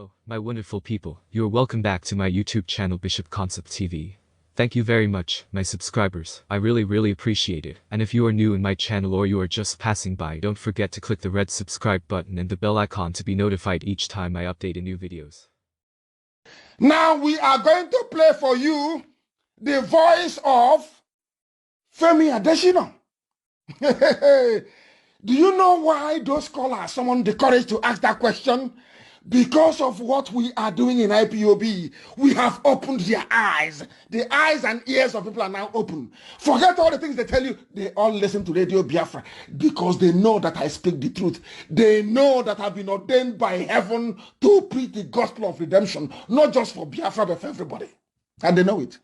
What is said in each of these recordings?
Hello, my wonderful people. You are welcome back to my YouTube channel Bishop Concept TV. Thank you very much, my subscribers. I really appreciate it. And if you are new in my channel or you are just passing by, don't forget to click the red subscribe button and the bell icon to be notified each time I update new videos. Now we are going to play for you the voice of Femi Adesina. Do you know why those callers summoned the courage to ask that question? Because of what we are doing in IPOB, we have opened their eyes. The eyes and ears of people are now open. Forget all the things they tell you. They all listen to Radio Biafra because they know that I speak the truth. They know that I've been ordained by heaven to preach the gospel of redemption, not just for Biafra, but for everybody. And they know it.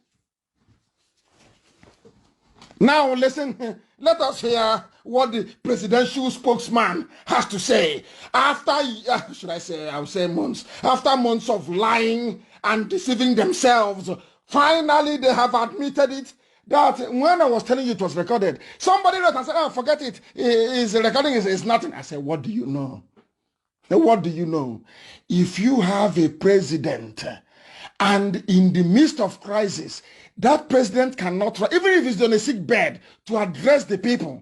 Now listen, let us hear what the presidential spokesman has to say. After, I would say months, after months of lying and deceiving themselves, finally they have admitted it, that when I was telling you it was recorded, somebody wrote and said, oh, forget it, recording is nothing. I said, what do you know? What do you know? If you have a president and in the midst of crisis, that president cannot try, even if he's on a sick bed, to address the people.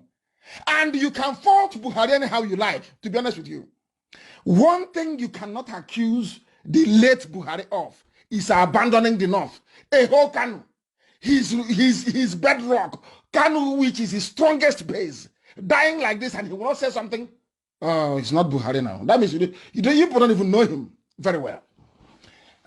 And you can fault Buhari anyhow you like, to be honest with you. One thing you cannot accuse the late Buhari of is abandoning the North. A whole Kanu. His bedrock, Kanu, which is his strongest base, dying like this, and he will not say something. Oh, it's not Buhari now. That means you don't even know him very well.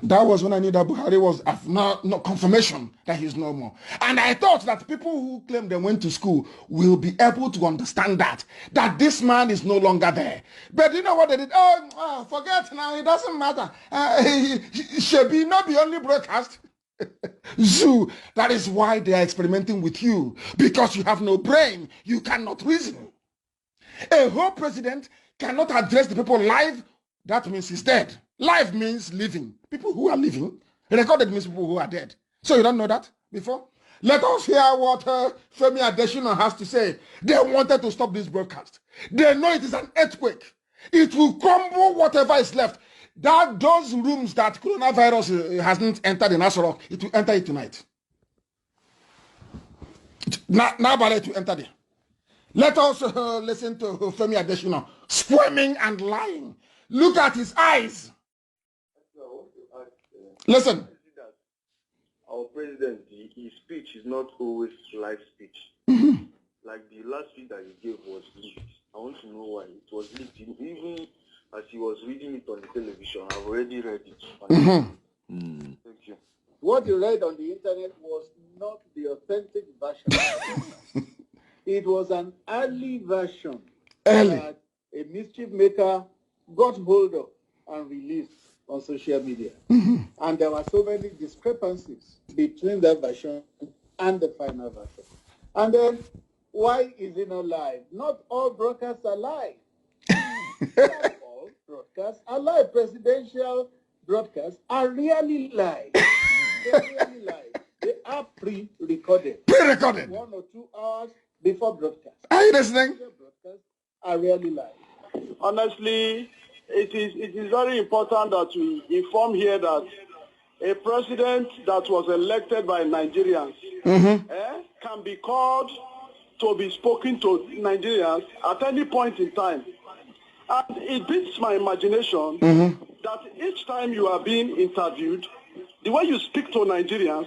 That was when I knew that Buhari was no confirmation that he's no more. And I thought that people who claim they went to school will be able to understand that this man is no longer there. But you know what they did? Oh, forget now, it doesn't matter. He should not be only broadcast. Zoo, that is why they are experimenting with you. Because you have no brain, you cannot reason. A whole president cannot address the people live, that means he's dead. Life means living. People who are living. Recorded means people who are dead. So you don't know that before? Let us hear what Femi Adesina has to say. They wanted to stop this broadcast. They know it is an earthquake. It will crumble whatever is left. Those rooms that coronavirus hasn't entered in Asarok, it will enter it tonight. Now, it will enter there. Let us listen to Femi Adesina squirming and lying. Look at his eyes. Listen. Our president, his speech is not always live speech. Like the last speech that he gave was leaked. I want to know why. It was leaked. Even as he was reading it on the television, I've already read it. Thank you. What you read on the internet was not the authentic version. It was an early version that a mischief maker got hold of and released on social media. And there were so many discrepancies between that version and the final version. And then, why is it not live? Not all broadcasts are live. Not all broadcasts are live. Presidential broadcasts are really live. They're really live. They are pre-recorded. Pre-recorded. 1 or 2 hours before broadcast. Are you listening? Broadcasts are really live. Honestly, it is very important that we inform here that a president that was elected by Nigerians can be called to be spoken to Nigerians at any point in time. And it beats my imagination that each time you are being interviewed, the way you speak to Nigerians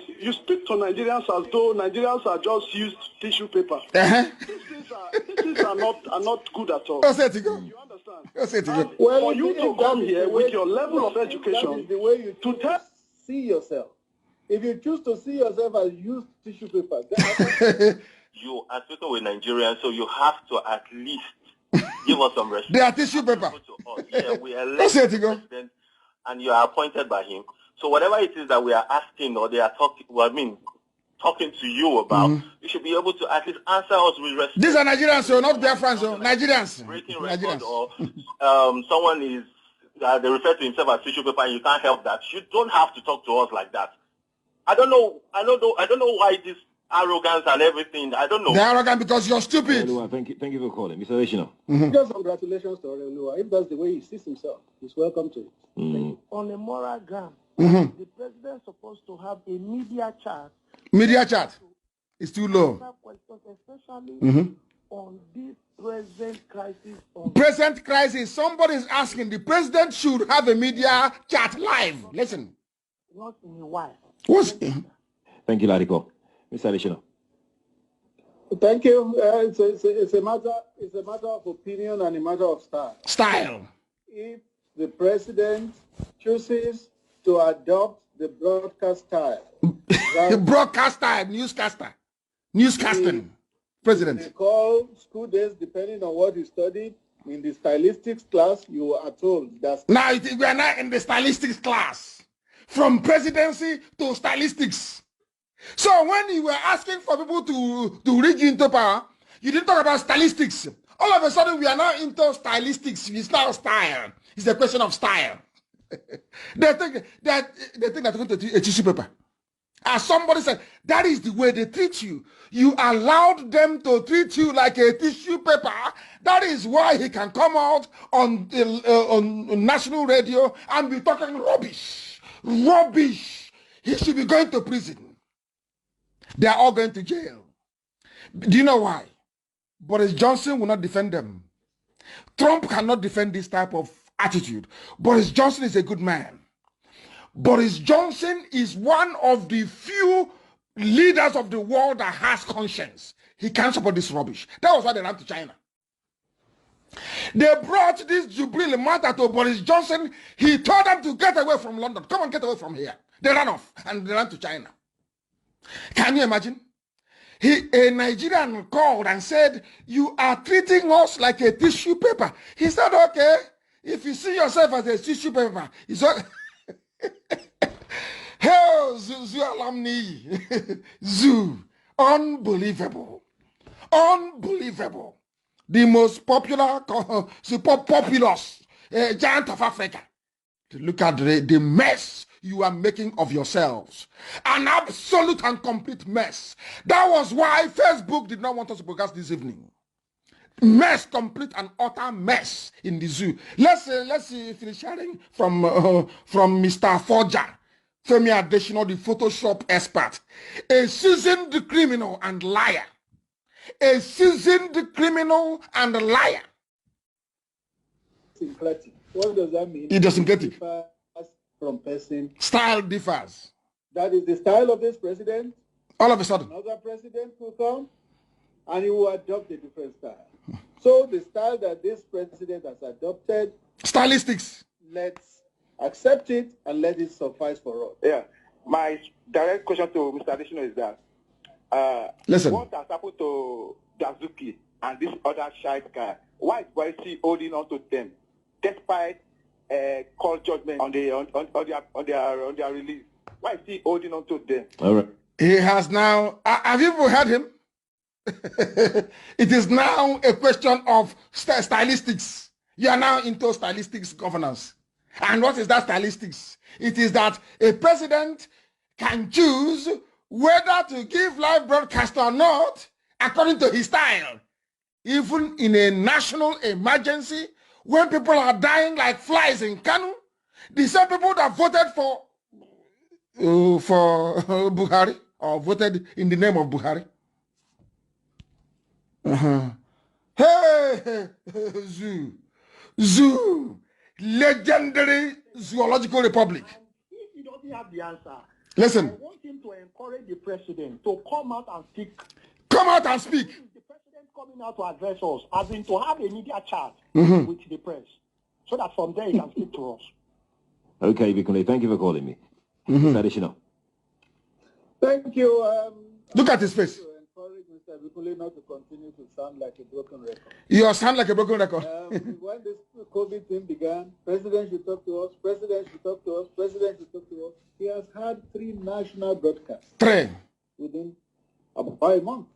as though Nigerians are just used tissue paper. These things are not good at all. You understand? Well, for you to come here with your level of education, that is the way you choose to see yourself. If you choose to see yourself as used tissue paper, then you are speaking with Nigerians, so you have to at least give us some respect. They are tissue paper. Yeah, we elected the president, and you are appointed by him. So whatever it is that we are asking or they are talking to you about, you should be able to at least answer us with respect. These are Nigerians, so not Biafrans, so Nigerians. Breaking record or someone is they refer to himself as tissue paper, and you can't help that. You don't have to talk to us like that. I don't know why this arrogance and everything. I don't know. They're arrogant because you're stupid. Thank you for calling, Mr. Adesina. Just congratulations to Orelua. If that's the way he sees himself, he's welcome to it. on a moral ground, the president is supposed to have a media chat. Media chat is too low. Questions, especially on this present crisis. Present crisis. Somebody is asking, the president should have a media chat live. Listen. Not in a while. Thank you, Ladipo. Mr. Adesina. Thank you. It's a matter of opinion and a matter of style. Style. If the president chooses to adopt the broadcast style, the broadcast style, newscasting, president. They call school days depending on what you studied. In the stylistics class, you are told that. Now we are now in the stylistics class, from presidency to stylistics. So when you were asking for people to read you into power, you didn't talk about stylistics. All of a sudden, we are now into stylistics. It's now style. It's a question of style. they think that they're going to a tissue paper. As somebody said, that is the way they treat you. You allowed them to treat you like a tissue paper. That is why he can come out on national radio and be talking rubbish. Rubbish. He should be going to prison. They are all going to jail. Do you know why? Boris Johnson will not defend them. Trump cannot defend this type of attitude. Boris Johnson is a good man. Boris Johnson is one of the few leaders of the world that has conscience. He can't support this rubbish. That was why they ran to China. They brought this Jubilee matter to Boris Johnson. He told them to get away from London. Come on, get away from here. They ran off and they ran to China. Can you imagine? A Nigerian called and said, you are treating us like a tissue paper. He said, okay, if you see yourself as a tissue paper, it's okay. Hell, Zoo alumni. Zoo. Unbelievable. Unbelievable. The most popular, super populous giant of Africa. Look at the mess you are making of yourselves. An absolute and complete mess. That was why Facebook did not want us to broadcast this evening. Mess, complete and utter mess in the zoo. Let's finish sharing from Mr. Forger, Femi Adesina, the Photoshop expert, a seasoned criminal and liar. A seasoned criminal and liar. Syncretic. What does that mean? It does syncretic. From person. Style differs. That is the style of this president. All of a sudden. Another president will come and he will adopt a different style. So the style that this president has adopted, stylistics, let's accept it and let it suffice for us. Yeah. My direct question to Mr. Adesina is that listen. What has happened to Dazuki and this other shite guy? Why is YC holding on to them despite court judgment on their release? Why is he holding on to them? All right. He has now. Have you ever heard him? It is now a question of stylistics. You are now into stylistics governance. And what is that stylistics? It is that a president can choose whether to give live broadcast or not according to his style. Even in a national emergency, when people are dying like flies in Kanu, the same people that voted for Buhari or voted in the name of Buhari. Hey, zoo, legendary zoological republic. If he doesn't have the answer, listen. I want him to encourage the president to come out and speak. Come out and speak. The president coming out to address us, as in to have a media chat with the press, so that from there he can speak to us. Okay, Bikunle, thank you for calling me. Adesina. Thank you. Look at his face. Encourage Mr. Bikunle not to continue to sound like a broken record. You sound like a broken record. When this COVID thing began, President should talk to us, President should talk to us, President should talk to us. He has had 3 national broadcasts. 3. Within about a month.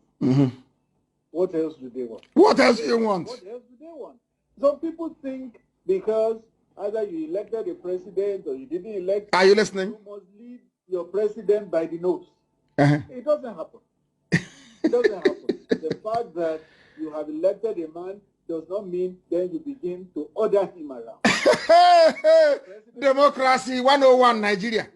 What else do they want? What else do you want? What else do they want? Some people think because either you elected a president or you didn't elect. Are you listening? You must lead your president by the nose. It doesn't happen. It doesn't happen. The fact that you have elected a man does not mean then you begin to order him around. Democracy 101 Nigeria.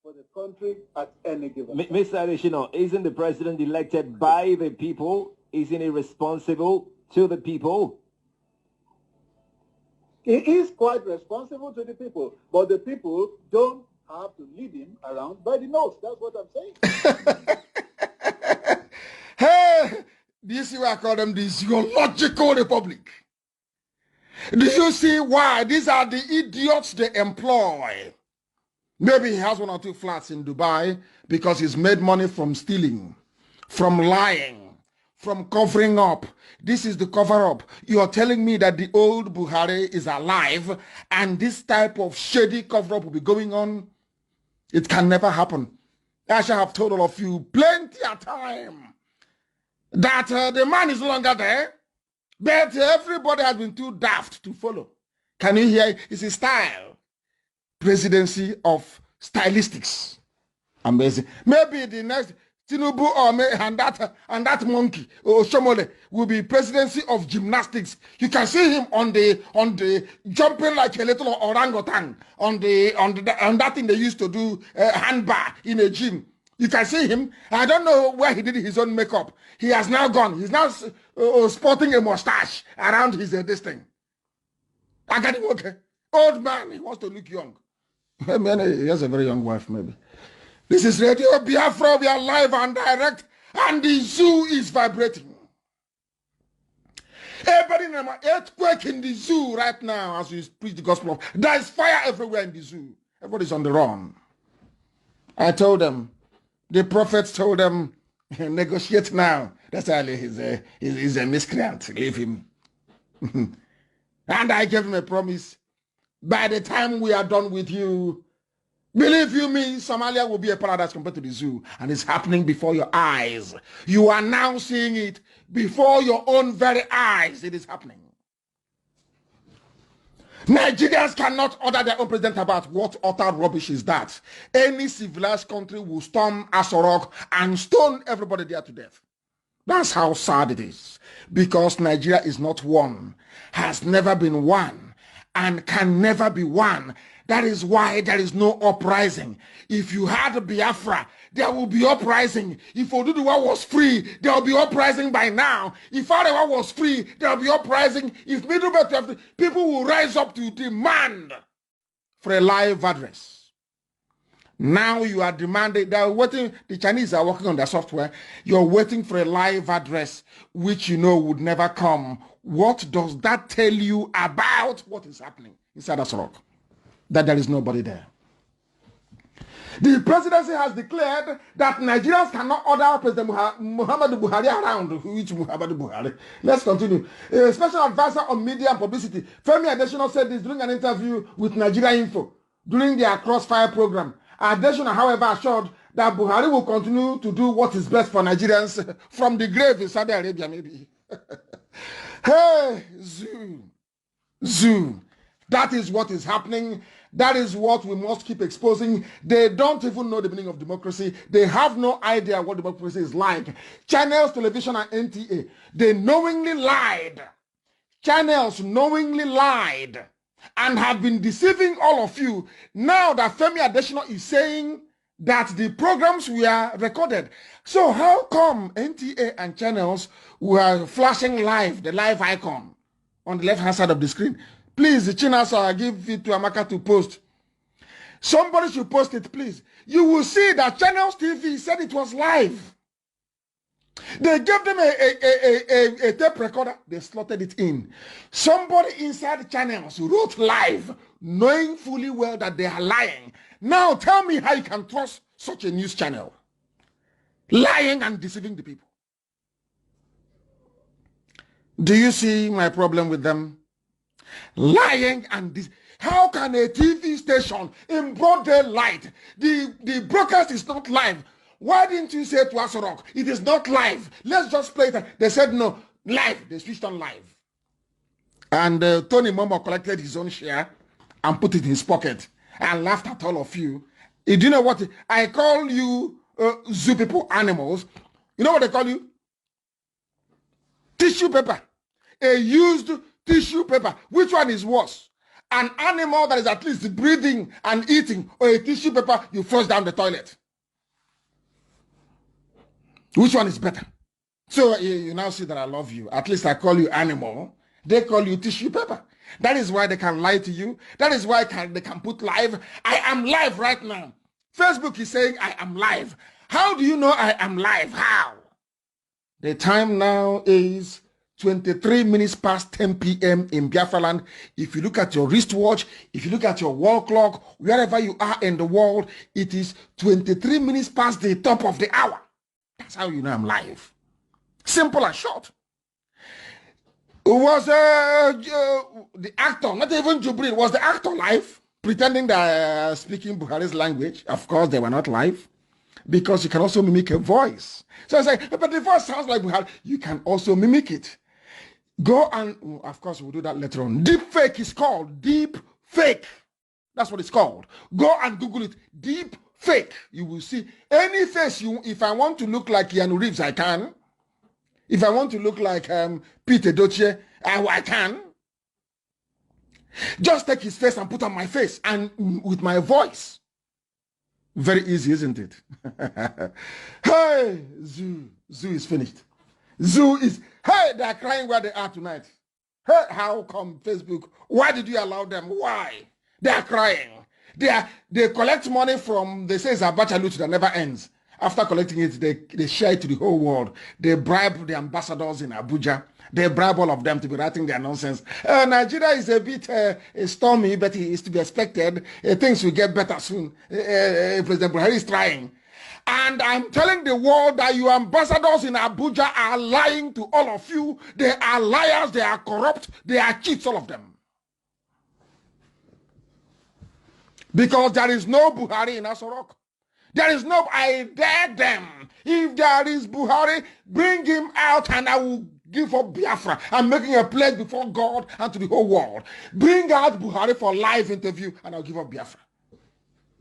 For the country at any given time. Mr. Adesina, isn't the president elected by the people? Isn't he responsible to the people? He is quite responsible to the people, but the people don't have to lead him around by the nose. That's what I'm saying. Hey, do you see why I call them the zoological republic? Do you see why? These are the idiots they employ. Maybe he has 1 or 2 flats in Dubai because he's made money from stealing, from lying, from covering up. This is the cover-up. You are telling me that the old Buhari is alive and this type of shady cover-up will be going on? It can never happen. I shall have told all of you plenty of time that the man is no longer there, but everybody has been too daft to follow. Can you hear? It's his style. Presidency of stylistics. Amazing. Maybe the next Tinubu or and that monkey or Shomole will be presidency of gymnastics. You can see him on the jumping like a little orangutan on that thing they used to do hand bar in a gym. You can see him. I don't know where he did his own makeup. He has now gone. He's now sporting a mustache around his this thing. I got him. Okay, old man. He wants to look young. Maybe he has a very young wife. Maybe. This is Radio Biafra. We are live and direct, and the zoo is vibrating. Everybody in an earthquake in the zoo right now as we preach the gospel. There is fire everywhere in the zoo. Everybody's on the run. I told them, the prophets told them, negotiate now. That's why he's a miscreant. Leave him. And I gave him a promise. By the time we are done with you, believe you me, Somalia will be a paradise compared to the zoo. And it's happening before your eyes. You are now seeing it before your own very eyes. It is happening. Nigerians cannot order their own president about what utter rubbish is that. Any civilized country will storm Asorok and stone everybody there to death. That's how sad it is. Because Nigeria is not one, has never been one, and can never be one. That is why there is no uprising. If you had Biafra, there will be uprising. If Oduduwa was free, there will be uprising by now. If Arewa was free, there will be uprising. If Middlebelt was free, people will rise up to demand for a live address. Now you are demanding, they are waiting, the Chinese are working on their software. You're waiting for a live address, which you know would never come. What does that tell you about what is happening inside Asorok? That there is nobody there. The presidency has declared that Nigerians cannot order President Muhammadu Buhari around. Which Muhammadu Buhari? Let's continue. A special advisor on media and publicity, Femi Adesina, said this during an interview with NigerianInfo during their Crossfire program. Adesina, however, assured that Buhari will continue to do what is best for Nigerians from the grave in Saudi Arabia, maybe. Hey, zoo. That is what is happening. That is what we must keep exposing. They don't even know the meaning of democracy. They have no idea what democracy is like. Channels, television, and NTA, they knowingly lied. Channels knowingly lied and have been deceiving all of you. Now that Femi Adesina is saying that the programs were recorded. So how come NTA and channels were flashing live, the live icon on the left-hand side of the screen? Please, Chinasa, give it to Amaka to post. Somebody should post it, please. You will see that Channels TV said it was live. They gave them a tape recorder. They slotted it in. Somebody inside Channels wrote live, knowing fully well that they are lying. Now tell me how you can trust such a news channel. Lying and deceiving the people. Do you see my problem with them? Lying and this. How can a TV station in broad daylight, the broadcast is not live? Why didn't you say to Asorok, it is not live? Let's just play it. They said no, live. They switched on live. And Tony Momo collected his own share and put it in his pocket and laughed at all of you. Do you know what? I call you zoo people animals. You know what they call you? Tissue paper. A used tissue paper. Which one is worse? an animal that is at least breathing and eating, or a tissue paper you flush down the toilet? Which one is better? So you now see that I love you. At least I call you animal. They call you tissue paper. That is why they can lie to you. That is why they can put live. I am live right now. Facebook is saying I am live. How do you know I am live? How? The time now is 23 minutes past 10 p.m. in Biafra land. If you look at your wristwatch, if you look at your wall clock, wherever you are in the world, it is 23 minutes past the top of the hour. That's how you know I'm live. Simple and short. It was the actor, not even Jubril, was the actor live, pretending that speaking Buhari's language. Of course, they were not live, because you can also mimic a voice. So I say, but the voice sounds like Buhari. You can also mimic it. Go and, of course, we'll do that later on. Deep fake is called. Deep fake. That's what it's called. Go and Google it. Deep fake. You will see any face you. If I want to look like Keanu Reeves, I can. If I want to look like Peter Doche, I can. Just take his face and put on my face, and with my voice. Very easy, isn't it? Hey, Zoo is finished. Zoo is, hey, they are crying where they are tonight. Hey, how come Facebook? Why did you allow them? Why? They are crying. They collect money from, they say it's Abacha loot that never ends. After collecting it, they share it to the whole world. They bribe the ambassadors in Abuja. They bribe all of them to be writing their nonsense. Nigeria is a bit stormy, but it is to be expected. Things will get better soon. President Buhari is trying. And I'm telling the world that your ambassadors in Abuja are lying to all of you. They are liars, they are corrupt, they are cheats, all of them. Because there is no Buhari in Asorok. There is no, I dare them. If there is Buhari, bring him out and I will give up Biafra. I'm making a pledge before God and to the whole world. Bring out Buhari for live interview and I'll give up Biafra.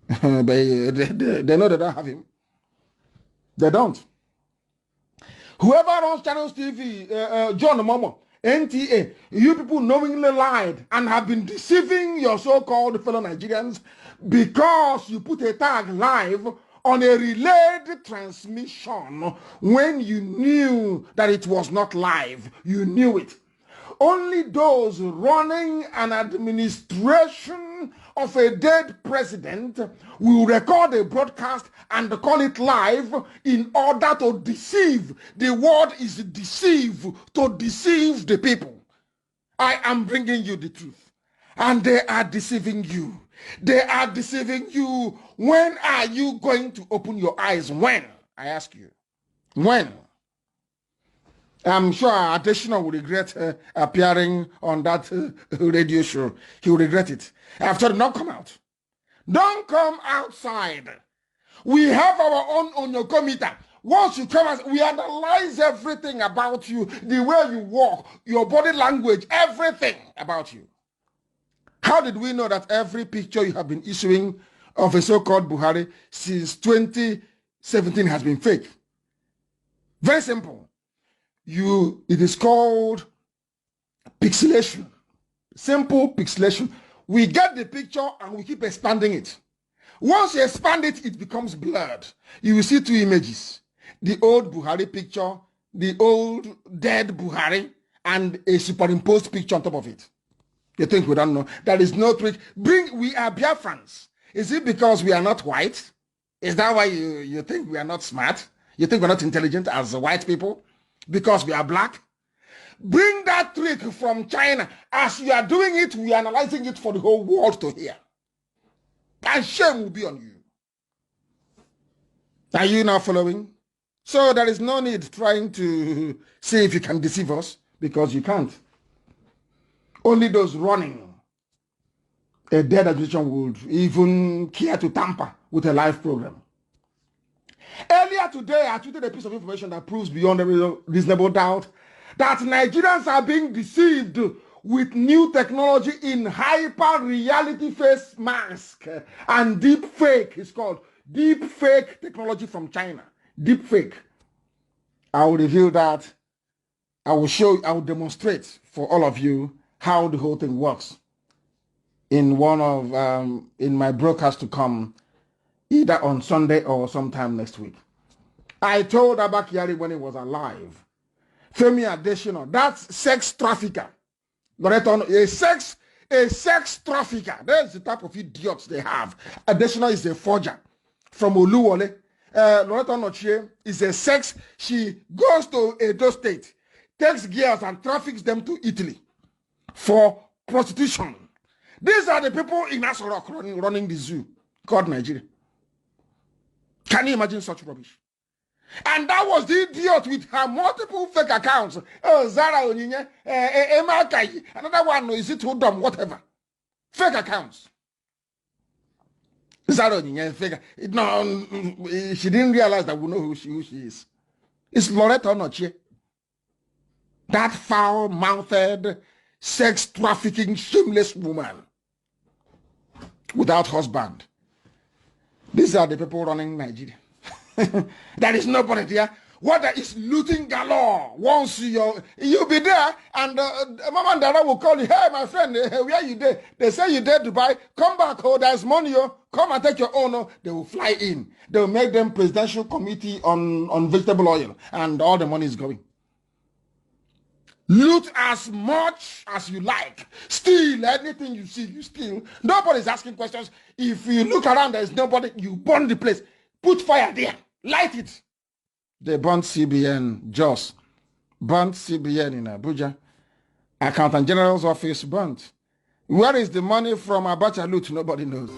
But they know they don't have him. They don't. Whoever runs Channels TV, John Momo, NTA, you people knowingly lied and have been deceiving your so-called fellow Nigerians because you put a tag live on a relayed transmission when you knew that it was not live. You knew it. Only those running an administration of a dead president will record a broadcast and call it live in order to deceive. The word is deceive, to deceive the people. I am bringing you the truth. And they are deceiving you. They are deceiving you. When are you going to open your eyes? When? I ask you. When? I'm sure Adesina will regret appearing on that radio show. He will regret it. I've told him, don't come out. Don't come outside. We have our own onyokomita. Once you come out, we analyze everything about you, the way you walk, your body language, everything about you. How did we know that every picture you have been issuing of a so-called Buhari since 2017 has been fake? Very simple. It is called pixelation. Simple pixelation. We get the picture and we keep expanding it. Once you expand it, it becomes blurred. You will see two images. The old Buhari picture, the old dead Buhari, and a superimposed picture on top of it. You think we don't know? There is no trick. We are Biafrans. Is it because we are not white? Is that why you think we are not smart? You think we're not intelligent as white people? Because we are black? Bring that trick from China. As you are doing it, we are analyzing it for the whole world to hear. And shame will be on you. Are you now following? So there is no need trying to see if you can deceive us, because you can't. Only those running a dead administration would even care to tamper with a live program. Earlier today, I tweeted a piece of information that proves beyond a reasonable doubt that Nigerians are being deceived with new technology in hyper reality face mask and deep fake. It's called deep fake technology from China. Deep fake. I will reveal that. I will demonstrate for all of you how the whole thing works in one of in my broadcast to come, either on Sunday or sometime next week. I told Abba Kyari when he was alive, Femi Adesina, that's sex trafficker. A sex trafficker. That's the type of idiots they have. Adesina is a forger from Oluwole. Loretta Nochie is a sex. She goes to Edo State, takes girls and traffics them to Italy for prostitution. These are the people in Asorok running the zoo called Nigeria. Can you imagine such rubbish? And that was the idiot with her multiple fake accounts. Oh, Zara Onyinye, Emma Kai, another one, is it too dumb, whatever. Fake accounts. Zara Onyinye, fake. No, she didn't realize that we know who she is. It's Loretta Nochie. That foul-mouthed, sex-trafficking, shameless woman without husband. These are the people running Nigeria. There is nobody there. What is looting galore? Once you'll be there, and Mama and Dada will call you. Hey, my friend, where you there? They say you there Dubai. Come back, oh, there's money, oh. Come and take your own. Oh. They will fly in. They will make them presidential committee on vegetable oil, and all the money is going. Loot as much as you like. Steal anything you see, you steal. Nobody's asking questions. If you look around, there's nobody, you burn the place. Put fire there. Light it. They burnt CBN, Jos. Burnt CBN in Abuja. Accountant General's office burnt. Where is the money from Abacha loot? Nobody knows.